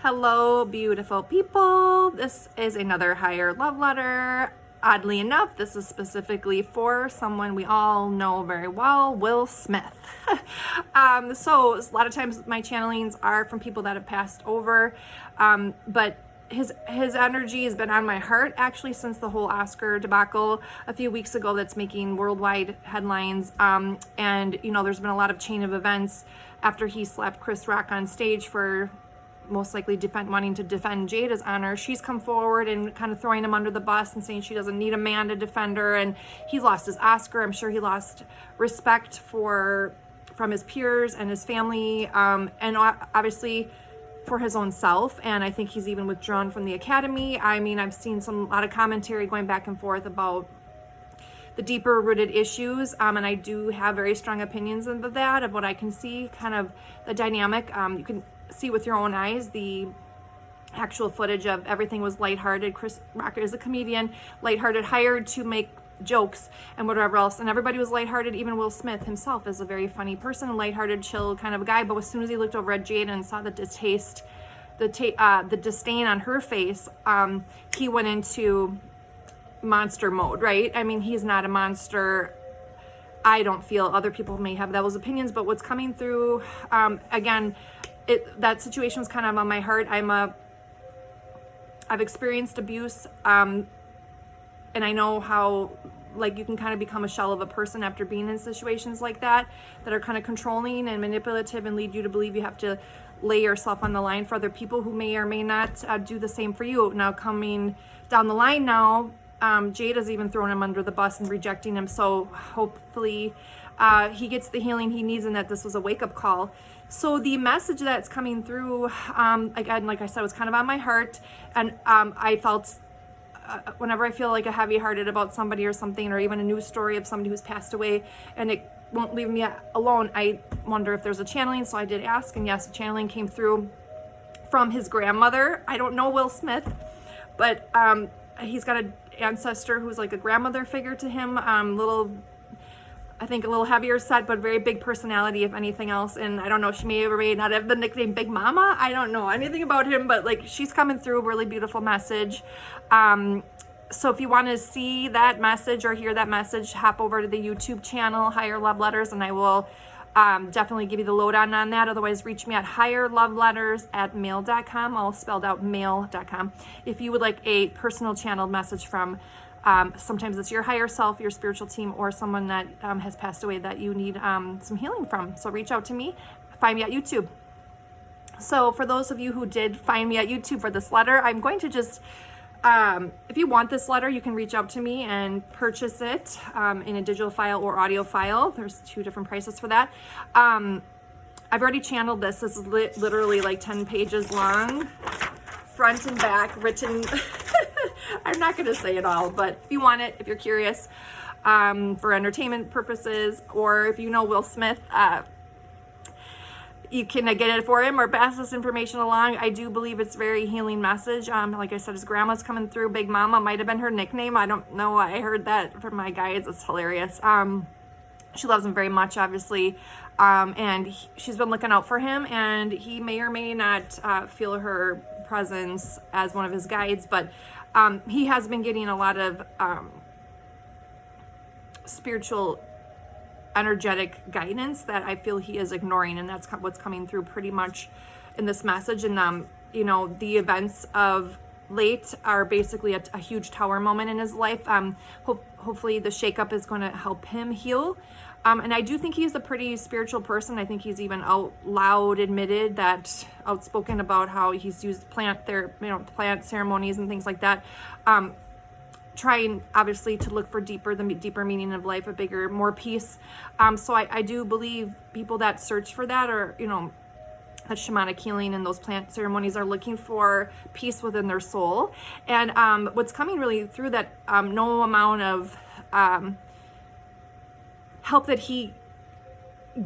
Hello, beautiful people. This is another higher love letter. Oddly enough, this is specifically for someone we all know very well, Will Smith. So a lot of times my channelings are from people that have passed over, but his energy has been on my heart actually since the whole Oscar debacle a few weeks ago that's making worldwide headlines. And there's been a lot of chain of events after he slapped Chris Rock on stage for most likely wanting to defend Jada's honor. She's come forward and kind of throwing him under the bus and saying she doesn't need a man to defend her, and he lost his Oscar. I'm sure he lost respect from his peers and his family, and obviously for his own self. And I think he's even withdrawn from the Academy. I mean, I've seen a lot of commentary going back and forth about the deeper rooted issues, and I do have very strong opinions of that, of what I can see, kind of the dynamic. You can see with your own eyes the actual footage of everything was lighthearted. Chris Rock is a comedian, lighthearted, hired to make jokes and whatever else, and everybody was lighthearted. Even Will Smith himself is a very funny person, lighthearted, chill kind of guy. But as soon as he looked over at Jada and saw the disdain on her face, he went into monster mode, right? I mean, he's not a monster. I don't feel. Other people may have those opinions, but what's coming through, again, that situation was kind of on my heart. I've experienced abuse, and I know how you can kind of become a shell of a person after being in situations like that are kind of controlling and manipulative and lead you to believe you have to lay yourself on the line for other people who may or may not do the same for you. Now, coming down the line now, Jada's even throwing him under the bus and rejecting him. So hopefully he gets the healing he needs, and that this was a wake-up call. So the message that's coming through, again, like I said, was kind of on my heart. And I felt whenever I feel like a heavy-hearted about somebody or something, or even a news story of somebody who's passed away and it won't leave me alone, I wonder if there's a channeling. So I did ask, and yes, a channeling came through from his grandmother. I don't know Will Smith, but he's got an ancestor who's like a grandmother figure to him. I think a little heavier set, but very big personality, if anything else. And I don't know, she may not have the nickname Big Mama. I don't know anything about him, but she's coming through, really beautiful message. So if you want to see that message or hear that message, hop over to the YouTube channel, Higher Love Letters, and I will definitely give you the lowdown on that. Otherwise, reach me at higherloveletters@mail.com, all spelled out, mail.com. If you would like a personal channeled message from sometimes it's your higher self, your spiritual team, or someone that has passed away that you need some healing from. So reach out to me. Find me at YouTube. So for those of you who did find me at YouTube for this letter, I'm going to just, if you want this letter, you can reach out to me and purchase it in a digital file or audio file. There's 2 different prices for that. I've already channeled this. This is literally 10 pages long, front and back, written. I'm not going to say it all, but if you want it, if you're curious, for entertainment purposes, or if you know Will Smith, you can get it for him or pass this information along. I do believe it's very healing message. Like I said, his grandma's coming through. Big Mama might have been her nickname. I don't know. I heard that from my guides. It's hilarious. She loves him very much, obviously. And she's been looking out for him, and he may or may not feel her presence as one of his guides, but he has been getting a lot of spiritual, energetic guidance that I feel he is ignoring, and that's what's coming through pretty much in this message. And the events of late are basically a huge tower moment in his life. Hopefully the shakeup is going to help him heal. And I do think he's a pretty spiritual person. I think he's even out loud outspoken about how he's used plant ceremonies and things like that. Trying obviously to look for the deeper meaning of life, a bigger, more peace. So I do believe people that search for that, or that shamanic healing and those plant ceremonies, are looking for peace within their soul. And what's coming really through that, no amount of help that he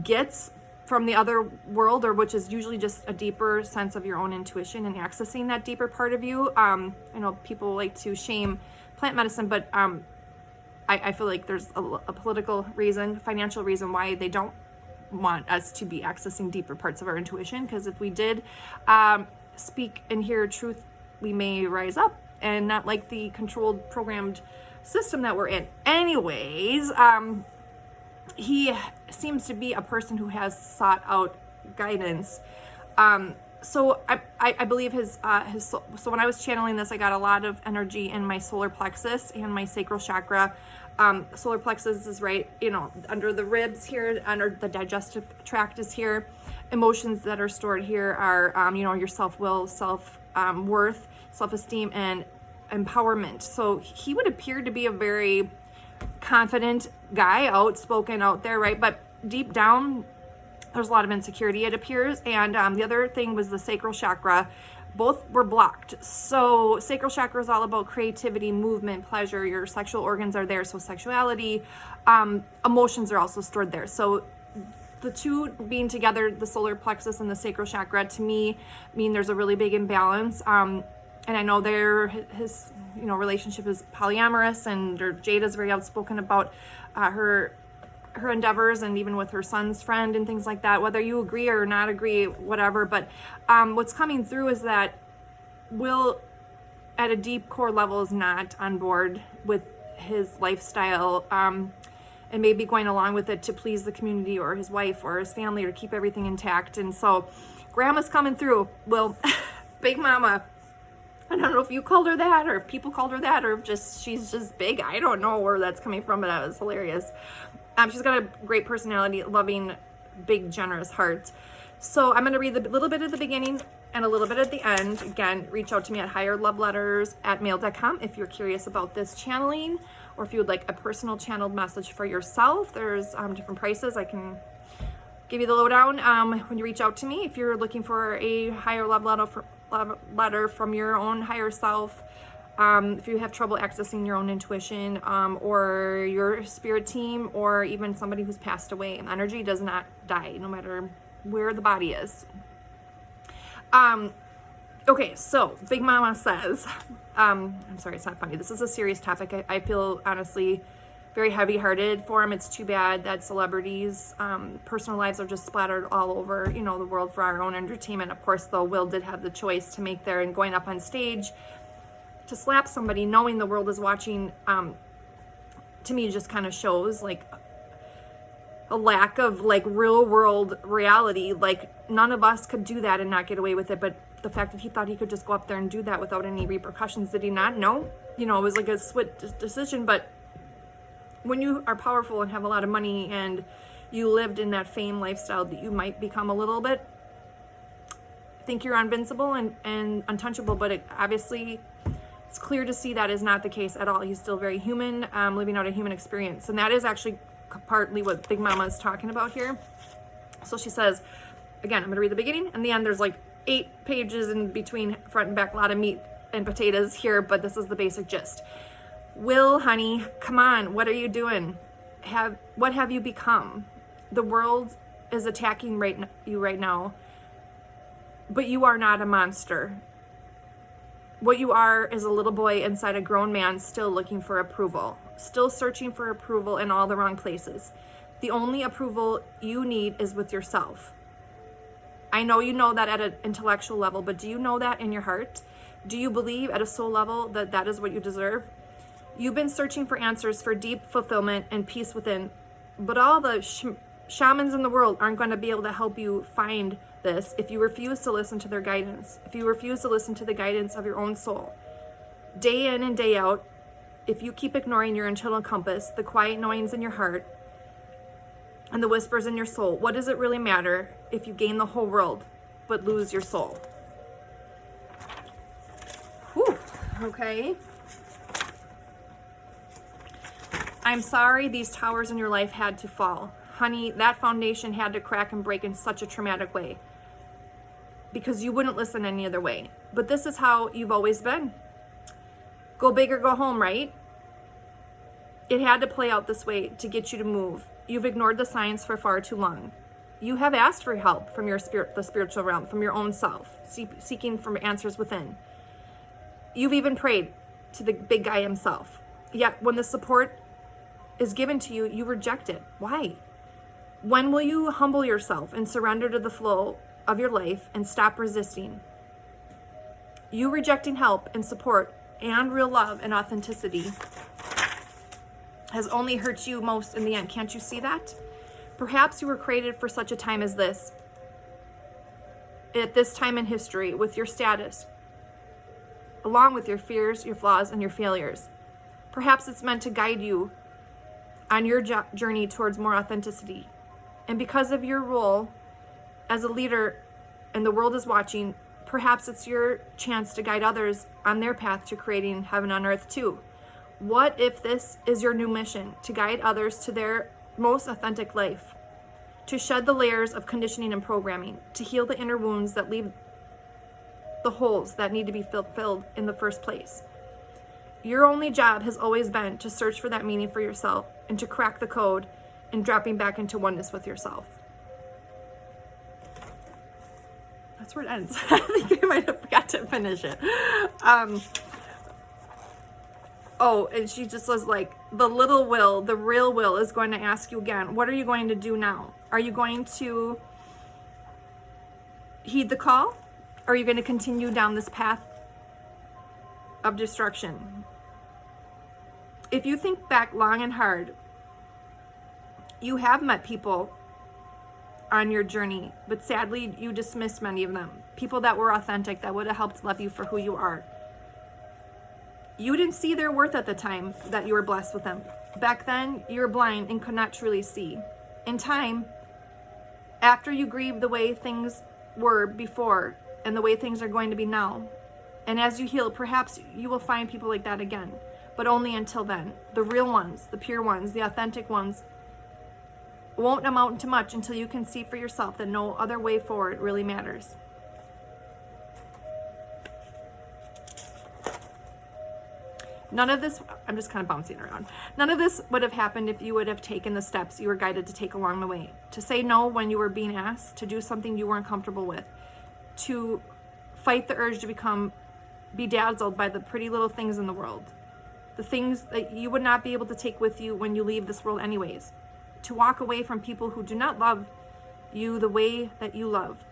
gets from the other world, or which is usually just a deeper sense of your own intuition and accessing that deeper part of you. I know people like to shame plant medicine, but I feel like there's a political reason, financial reason why they don't want us to be accessing deeper parts of our intuition, because if we did, speak and hear truth, we may rise up and not like the controlled, programmed system that we're in. Anyways, he seems to be a person who has sought out guidance. So I believe so when I was channeling this, I got a lot of energy in my solar plexus and my sacral chakra. Solar plexus is right, under the ribs here, under the digestive tract is here. Emotions that are stored here are, your self-will, self-worth, self-esteem, and empowerment. So he would appear to be a very confident guy, outspoken out there, right? But deep down, there's a lot of insecurity, it appears. And the other thing was the sacral chakra. Both were blocked. So sacral chakra is all about creativity, movement, pleasure. Your sexual organs are there. So sexuality, emotions are also stored there. So the two being together, the solar plexus and the sacral chakra, to me mean there's a really big imbalance. And I know his relationship is polyamorous, and Jada's very outspoken about her endeavors, and even with her son's friend and things like that, whether you agree or not agree, whatever. But what's coming through is that Will, at a deep core level, is not on board with his lifestyle, and maybe going along with it to please the community or his wife or his family, or keep everything intact. And so grandma's coming through. Will, Big Mama, I don't know if you called her that, or if people called her that, or if she's just big. I don't know where that's coming from, but that was hilarious. She's got a great personality, loving, big, generous heart. So I'm going to read a little bit at the beginning and a little bit at the end. Again, reach out to me at higherloveletters@mail.com if you're curious about this channeling, or if you would like a personal channeled message for yourself. There's different prices. I can give you the lowdown when you reach out to me. If you're looking for a higher love letter from your own higher self, if you have trouble accessing your own intuition, or your spirit team, or even somebody who's passed away, energy does not die, no matter where the body is. Okay, so Big Mama says, I'm sorry, it's not funny. This is a serious topic. I feel honestly very heavy-hearted for him. It's too bad that celebrities' personal lives are just splattered all over, the world for our own entertainment. Of course, though, Will did have the choice to make there, and going up on stage to slap somebody knowing the world is watching, to me just kind of shows like a lack of like real world reality. Like, none of us could do that and not get away with it. But the fact that he thought he could just go up there and do that without any repercussions, did he not know? It was like a swift decision. But when you are powerful and have a lot of money, and you lived in that fame lifestyle, that you might become a little bit, think you're invincible and untouchable. But obviously it's clear to see that is not the case at all. He's still very human, living out a human experience. And that is actually partly what Big Mama is talking about here. So she says, again, I'm going to read the beginning and the end. There's like 8 pages in between, front and back, a lot of meat and potatoes here, but this is the basic gist. Will, honey, come on. What are you doing? What have you become? The world is attacking you right now, but you are not a monster. What you are is a little boy inside a grown man, still looking for approval, still searching for approval in all the wrong places. The only approval you need is with yourself. I know you know that at an intellectual level, but do you know that in your heart? Do you believe at a soul level that that is what you deserve? You've been searching for answers, for deep fulfillment and peace within, but all the shamans in the world aren't going to be able to help you find this if you refuse to listen to their guidance, if you refuse to listen to the guidance of your own soul. Day in and day out, if you keep ignoring your internal compass, the quiet knowings in your heart, and the whispers in your soul, what does it really matter if you gain the whole world but lose your soul? Whew, okay. I'm sorry these towers in your life had to fall. Honey, that foundation had to crack and break in such a traumatic way, because you wouldn't listen any other way. But this is how you've always been. Go big or go home, right? It had to play out this way to get you to move. You've ignored the signs for far too long. You have asked for help from your spirit, the spiritual realm, from your own self, seeking for answers within. You've even prayed to the big guy himself. Yet when the support is given to you, you reject it. Why? When will you humble yourself and surrender to the flow of your life and stop resisting? You rejecting help and support and real love and authenticity has only hurt you most in the end. Can't you see that? Perhaps you were created for such a time as this, at this time in history, with your status, along with your fears, your flaws, and your failures. Perhaps it's meant to guide you on your journey towards more authenticity. And because of your role as a leader and the world is watching, perhaps it's your chance to guide others on their path to creating heaven on earth too. What if this is your new mission, to guide others to their most authentic life, to shed the layers of conditioning and programming, to heal the inner wounds that leave the holes that need to be filled in the first place? Your only job has always been to search for that meaning for yourself and to crack the code and dropping back into oneness with yourself. That's where it ends. I think I might have forgot to finish it. Oh, and she just was like, the little will, the real will is going to ask you again, what are you going to do now? Are you going to heed the call? Or are you going to continue down this path of destruction? If you think back long and hard, you have met people on your journey, but sadly you dismissed many of them. People that were authentic, that would have helped love you for who you are. You didn't see their worth at the time that you were blessed with them. Back then, you were blind and could not truly see. In time, after you grieve the way things were before and the way things are going to be now, and as you heal, perhaps you will find people like that again, but only until then. The real ones, the pure ones, the authentic ones won't amount to much until you can see for yourself that no other way forward really matters. None of this, I'm just kind of bouncing around. None of this would have happened if you would have taken the steps you were guided to take along the way. To say no when you were being asked to do something you weren't comfortable with. To fight the urge to become bedazzled by the pretty little things in the world. The things that you would not be able to take with you when you leave this world anyways. To walk away from people who do not love you the way that you love.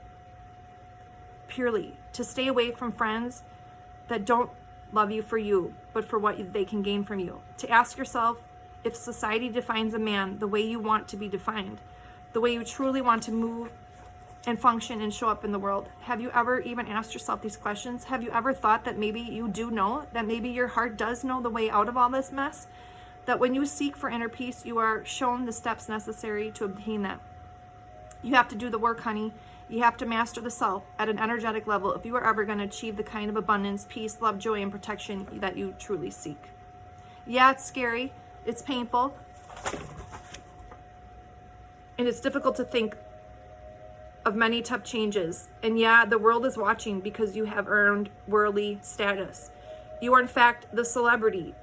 Purely. To stay away from friends that don't love you for you, but for what they can gain from you. To ask yourself if society defines a man the way you want to be defined, the way you truly want to move and function and show up in the world. Have you ever even asked yourself these questions? Have you ever thought that maybe you do know, that maybe your heart does know the way out of all this mess? That when you seek for inner peace, you are shown the steps necessary to obtain that. You have to do the work, honey. You have to master the self at an energetic level if you are ever going to achieve the kind of abundance, peace, love, joy, and protection that you truly seek. Yeah, it's scary. It's painful. And it's difficult to think of many tough changes. And yeah, the world is watching because you have earned worldly status. You are in fact the celebrity,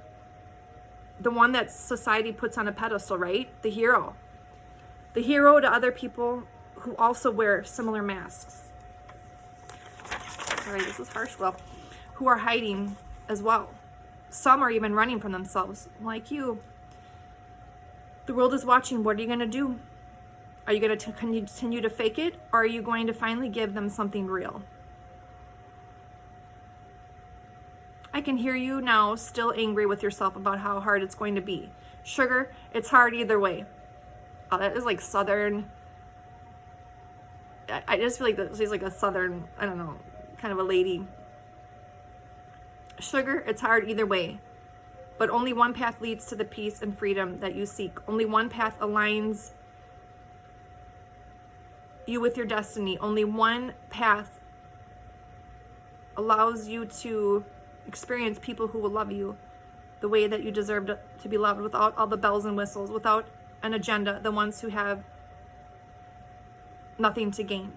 the one that society puts on a pedestal, right? The hero. The hero to other people who also wear similar masks. Sorry, this is harsh. Well, who are hiding as well. Some are even running from themselves, like you. The world is watching. What are you going to do? Are you going to continue to fake it? Or are you going to finally give them something real? I can hear you now still angry with yourself about how hard it's going to be. Sugar, it's hard either way. Oh, that is like Southern. I just feel like she's like a Southern, I don't know, kind of a lady. Sugar, it's hard either way. But only one path leads to the peace and freedom that you seek. Only one path aligns you with your destiny. Only one path allows you to experience people who will love you the way that you deserve to be loved, without all the bells and whistles, without an agenda, the ones who have nothing to gain.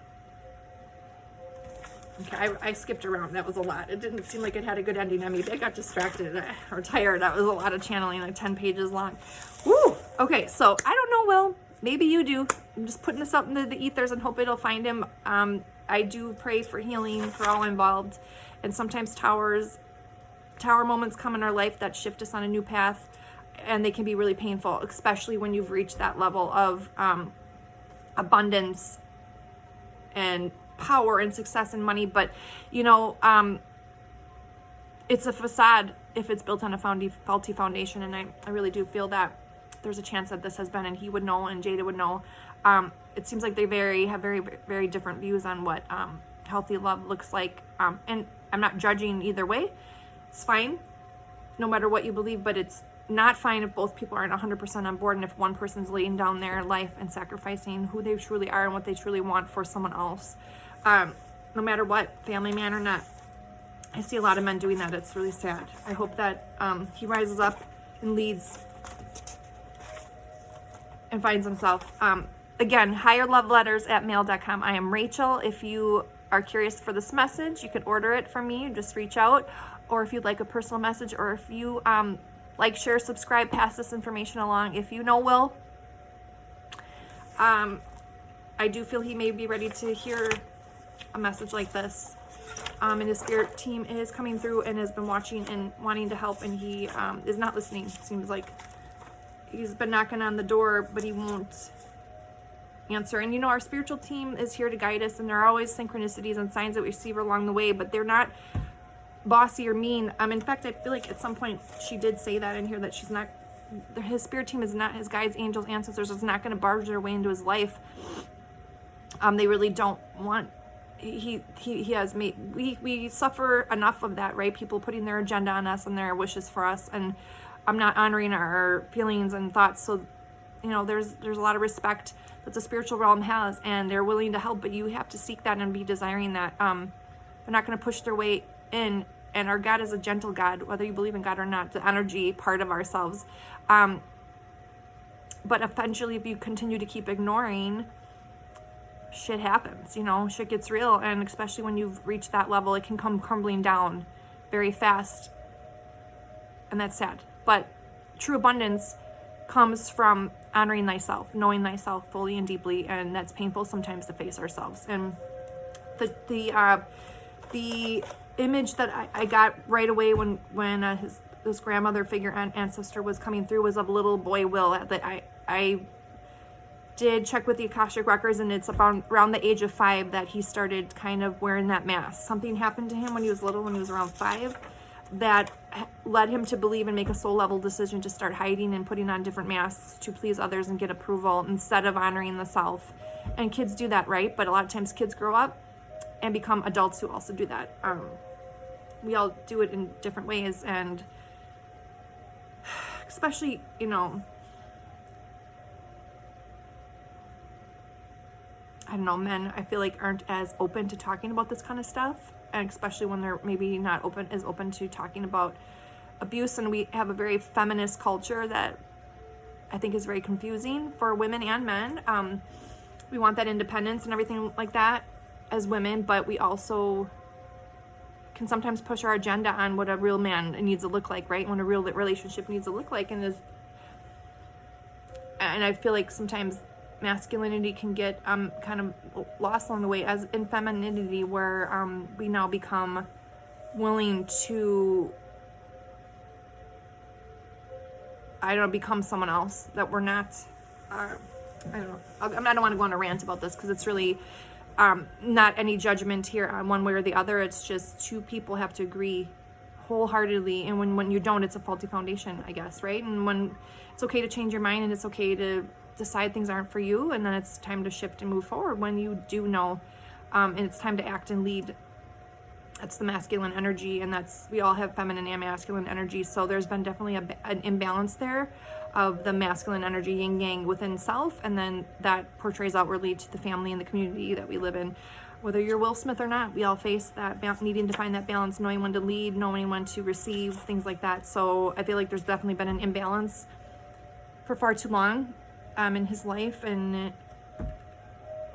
Okay, I skipped around. That was a lot. It didn't seem like it had a good ending. I mean, I got distracted or tired. That was a lot of channeling, like 10 pages long. Woo! Okay, so I don't know, Will. Maybe you do. I'm just putting this out into the ethers and hope it'll find him. I do pray for healing for all involved. And sometimes tower moments come in our life that shift us on a new path. And they can be really painful, especially when you've reached that level of abundance and power and success and money. But, you know, it's a facade if it's built on a faulty foundation. And I really do feel that there's a chance that this has been, and he would know, and Jada would know. It seems like they have very, very different views on what healthy love looks like. And I'm not judging either way. It's fine, no matter what you believe, but it's not fine if both people aren't 100% on board, and if one person's laying down their life and sacrificing who they truly are and what they truly want for someone else. No matter what, family man or not. I see a lot of men doing that. It's really sad. I hope that he rises up and leads and finds himself. Again, higherloveletters@mail.com. I am Rachel. If you are curious for this message, you can order it from me. Just reach out. Or if you'd like a personal message, or if you like, share, subscribe, pass this information along. If you know Will, I do feel he may be ready to hear a message like this. And his spirit team is coming through and has been watching and wanting to help, and he is not listening. It seems like he's been knocking on the door, but he won't answer. And our spiritual team is here to guide us, and there are always synchronicities and signs that we receive along the way, but they're not bossy or mean. In fact, I feel like at some point she did say that in here, that she's not, his spirit team is not, his guides, angels, ancestors is not going to barge their way into his life. They really don't want, he has made, we suffer enough of that, right? People putting their agenda on us and their wishes for us, and I'm not honoring our feelings and thoughts. So there's a lot of respect that the spiritual realm has, and they're willing to help, but you have to seek that and be desiring that. They're not going to push their way in. And our God is a gentle God, whether you believe in God or not, the energy part of ourselves. But eventually, if you continue to keep ignoring, shit happens, shit gets real. And especially when you've reached that level, it can come crumbling down very fast. And that's sad. But true abundance comes from honoring thyself, knowing thyself fully and deeply. And that's painful sometimes to face ourselves. And the image that I got right away when his grandmother figure, Ancestor, was coming through was of little boy Will. That I did check with the Akashic records, and it's around the age of 5 that he started kind of wearing that mask. Something happened to him when he was little, when he was around 5, that led him to believe and make a soul level decision to start hiding and putting on different masks to please others and get approval instead of honoring the self. And kids do that, right? But a lot of times kids grow up and become adults who also do that. We all do it in different ways, and especially, I don't know, men, I feel like aren't as open to talking about this kind of stuff, and especially when they're maybe not as open to talking about abuse. And we have a very feminist culture that I think is very confusing for women and men. We want that independence and everything like that as women, but we also can sometimes push our agenda on what a real man needs to look like, right? When a real relationship needs to look like. And I feel like sometimes masculinity can get kind of lost along the way, as in femininity, where we now become willing to, become someone else that we're not. I don't know. I don't want to go on a rant about this, because it's really not any judgment here on one way or the other. It's just two people have to agree wholeheartedly, and when you don't, it's a faulty foundation, I guess, right? And when it's okay to change your mind, and it's okay to decide things aren't for you, and then it's time to shift and move forward when you do know, and it's time to act and lead. That's the masculine energy, and we all have feminine and masculine energy. So there's been definitely an imbalance there of the masculine energy, yin yang within self, and then that portrays outwardly to the family and the community that we live in. Whether you're Will Smith or not, we all face that, needing to find that balance, knowing when to lead, knowing when to receive, things like that. So I feel like there's definitely been an imbalance for far too long in his life and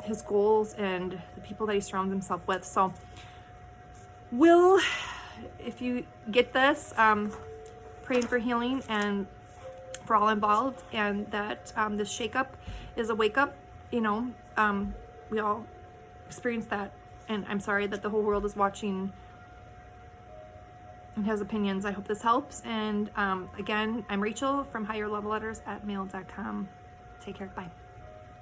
his goals and the people that he surrounds himself with. So Will, if you get this, praying for healing and for all involved, and that this shakeup is a wake up. We all experience that, and I'm sorry that the whole world is watching and has opinions. I hope this helps. And again, I'm Rachel from higherloveletters@mail.com. Take care. Bye.